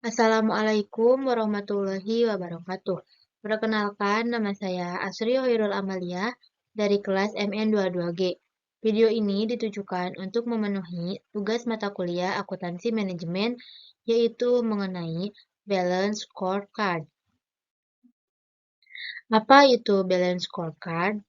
Assalamualaikum warahmatullahi wabarakatuh. Perkenalkan, nama saya Asri Hoirul Amalia dari kelas MN22G. Video ini ditujukan untuk memenuhi tugas mata kuliah akuntansi manajemen, yaitu mengenai balance scorecard. Apa itu balance scorecard?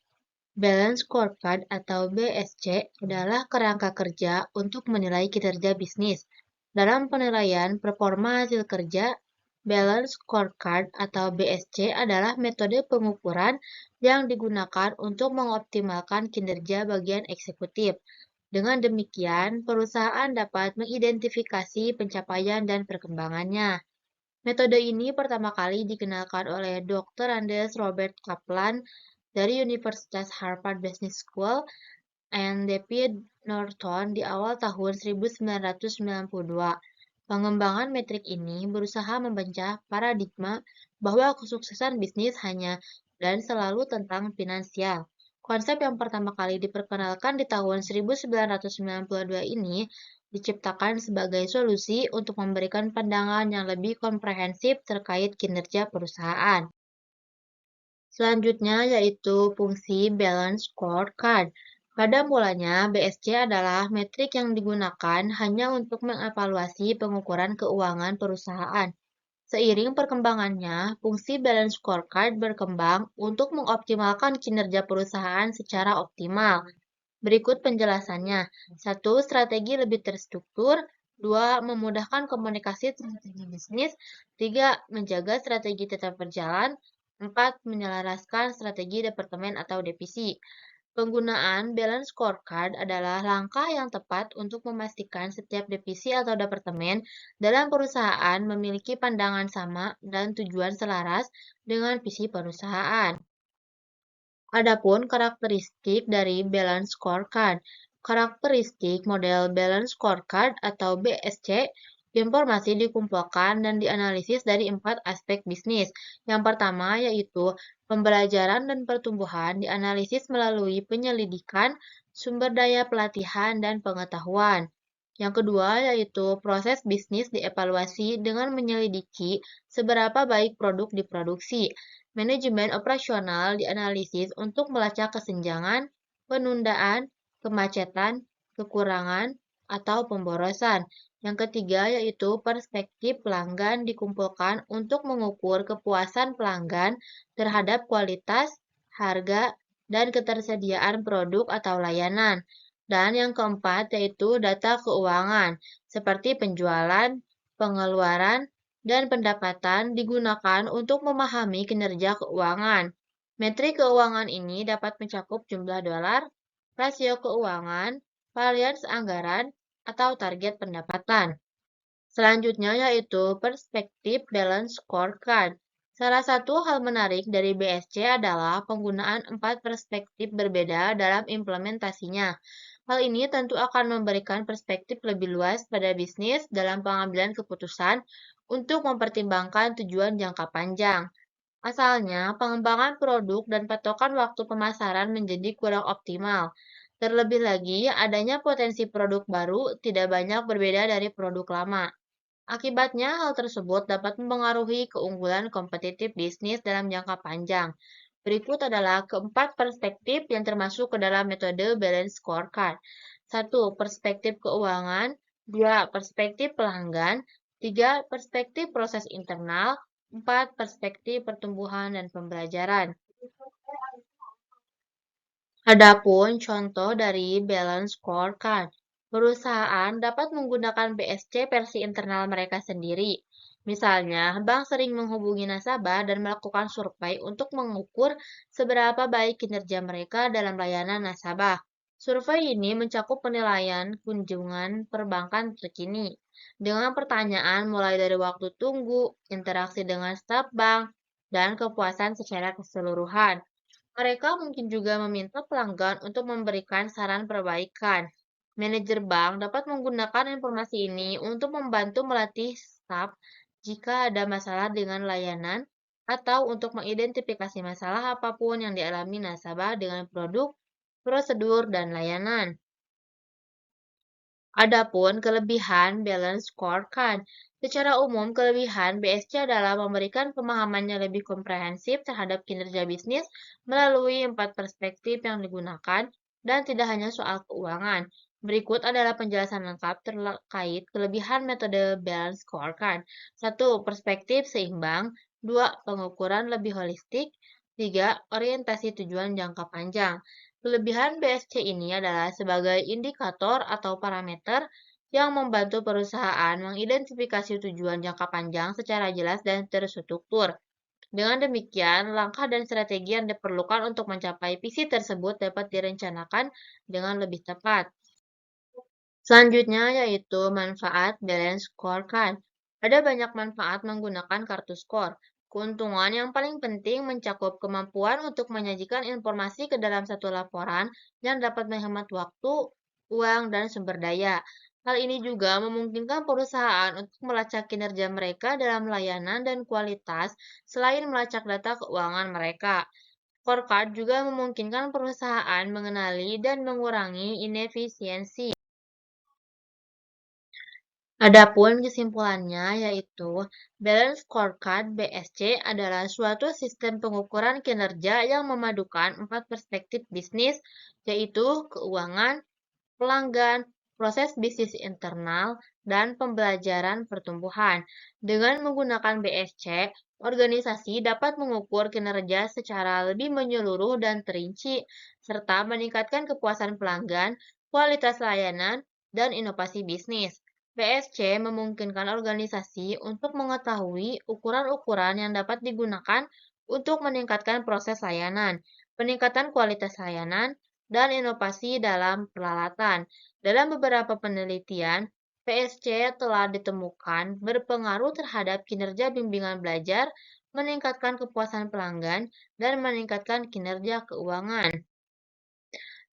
Balance scorecard atau BSC adalah kerangka kerja untuk menilai kinerja bisnis. Dalam penilaian performa hasil kerja, Balance Scorecard atau BSC adalah metode pengukuran yang digunakan untuk mengoptimalkan kinerja bagian eksekutif. Dengan demikian, perusahaan dapat mengidentifikasi pencapaian dan perkembangannya. Metode ini pertama kali dikenalkan oleh Dr. Andes Robert Kaplan dari Universitas Harvard Business School and David Norton di awal tahun 1992. Pengembangan metrik ini berusaha memecah paradigma bahwa kesuksesan bisnis hanya dan selalu tentang finansial. Konsep yang pertama kali diperkenalkan di tahun 1992 ini diciptakan sebagai solusi untuk memberikan pandangan yang lebih komprehensif terkait kinerja perusahaan. Selanjutnya yaitu fungsi balance scorecard. Pada mulanya, BSC adalah metrik yang digunakan hanya untuk mengevaluasi pengukuran keuangan perusahaan. Seiring perkembangannya, fungsi balance scorecard berkembang untuk mengoptimalkan kinerja perusahaan secara optimal. Berikut penjelasannya. 1. Strategi lebih terstruktur. 2. Memudahkan komunikasi strategi bisnis. 3. Menjaga strategi tetap berjalan. 4. Menyelaraskan strategi departemen atau divisi. Penggunaan balance scorecard adalah langkah yang tepat untuk memastikan setiap divisi atau departemen dalam perusahaan memiliki pandangan sama dan tujuan selaras dengan visi perusahaan. Adapun karakteristik dari balance scorecard. Karakteristik model balance scorecard atau BSC, informasi dikumpulkan dan dianalisis dari 4 aspek bisnis. Yang pertama yaitu pembelajaran dan pertumbuhan dianalisis melalui penyelidikan, sumber daya pelatihan, dan pengetahuan. Yang kedua yaitu proses bisnis dievaluasi dengan menyelidiki seberapa baik produk diproduksi. Manajemen operasional dianalisis untuk melacak kesenjangan, penundaan, kemacetan, kekurangan, atau pemborosan. Yang ketiga yaitu perspektif pelanggan dikumpulkan untuk mengukur kepuasan pelanggan terhadap kualitas, harga, dan ketersediaan produk atau layanan. Dan yang keempat yaitu data keuangan, seperti penjualan, pengeluaran, dan pendapatan digunakan untuk memahami kinerja keuangan. Metrik keuangan ini dapat mencakup jumlah dolar, rasio keuangan, varians anggaran, atau target pendapatan. Selanjutnya yaitu perspektif balance scorecard. Salah satu hal menarik dari BSC adalah penggunaan 4 perspektif berbeda dalam implementasinya. Hal ini tentu akan memberikan perspektif lebih luas pada bisnis dalam pengambilan keputusan untuk mempertimbangkan tujuan jangka panjang. Asalnya, pengembangan produk dan patokan waktu pemasaran menjadi kurang optimal. Terlebih lagi, adanya potensi produk baru tidak banyak berbeda dari produk lama. Akibatnya, hal tersebut dapat mempengaruhi keunggulan kompetitif bisnis dalam jangka panjang. Berikut adalah keempat perspektif yang termasuk ke dalam metode balance scorecard. 1. Perspektif keuangan. 2. Perspektif pelanggan. 3. Perspektif proses internal. 4. Perspektif pertumbuhan dan pembelajaran. Adapun contoh dari balance scorecard, perusahaan dapat menggunakan BSC versi internal mereka sendiri. Misalnya, bank sering menghubungi nasabah dan melakukan survei untuk mengukur seberapa baik kinerja mereka dalam layanan nasabah. Survei ini mencakup penilaian kunjungan perbankan terkini, dengan pertanyaan mulai dari waktu tunggu, interaksi dengan staf bank, dan kepuasan secara keseluruhan. Mereka mungkin juga meminta pelanggan untuk memberikan saran perbaikan. Manajer bank dapat menggunakan informasi ini untuk membantu melatih staf jika ada masalah dengan layanan atau untuk mengidentifikasi masalah apapun yang dialami nasabah dengan produk, prosedur, dan layanan. Adapun kelebihan Balance Scorecard, secara umum kelebihan BSC adalah memberikan pemahaman yang lebih komprehensif terhadap kinerja bisnis melalui 4 perspektif yang digunakan dan tidak hanya soal keuangan. Berikut adalah penjelasan lengkap terkait kelebihan metode Balance Scorecard. 1. Perspektif seimbang. 2. Pengukuran lebih holistik. 3. Orientasi tujuan jangka panjang. Kelebihan BSC ini adalah sebagai indikator atau parameter yang membantu perusahaan mengidentifikasi tujuan jangka panjang secara jelas dan terstruktur. Dengan demikian, langkah dan strategi yang diperlukan untuk mencapai visi tersebut dapat direncanakan dengan lebih tepat. Selanjutnya yaitu manfaat balance scorecard. Ada banyak manfaat menggunakan kartu skor. Keuntungan yang paling penting mencakup kemampuan untuk menyajikan informasi ke dalam satu laporan yang dapat menghemat waktu, uang, dan sumber daya. Hal ini juga memungkinkan perusahaan untuk melacak kinerja mereka dalam layanan dan kualitas selain melacak data keuangan mereka. Scorecard juga memungkinkan perusahaan mengenali dan mengurangi inefisiensi. Adapun kesimpulannya yaitu Balance Scorecard (BSC) adalah suatu sistem pengukuran kinerja yang memadukan 4 perspektif bisnis, yaitu keuangan, pelanggan, proses bisnis internal, dan pembelajaran pertumbuhan. Dengan menggunakan BSC, organisasi dapat mengukur kinerja secara lebih menyeluruh dan terinci, serta meningkatkan kepuasan pelanggan, kualitas layanan, dan inovasi bisnis. BSC memungkinkan organisasi untuk mengetahui ukuran-ukuran yang dapat digunakan untuk meningkatkan proses layanan, peningkatan kualitas layanan, dan inovasi dalam peralatan. Dalam beberapa penelitian, PSC telah ditemukan berpengaruh terhadap kinerja bimbingan belajar, meningkatkan kepuasan pelanggan, dan meningkatkan kinerja keuangan.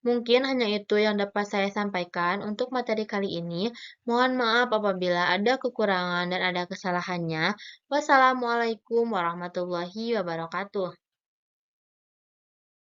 Mungkin hanya itu yang dapat saya sampaikan untuk materi kali ini. Mohon maaf apabila ada kekurangan dan ada kesalahannya. Wassalamualaikum warahmatullahi wabarakatuh.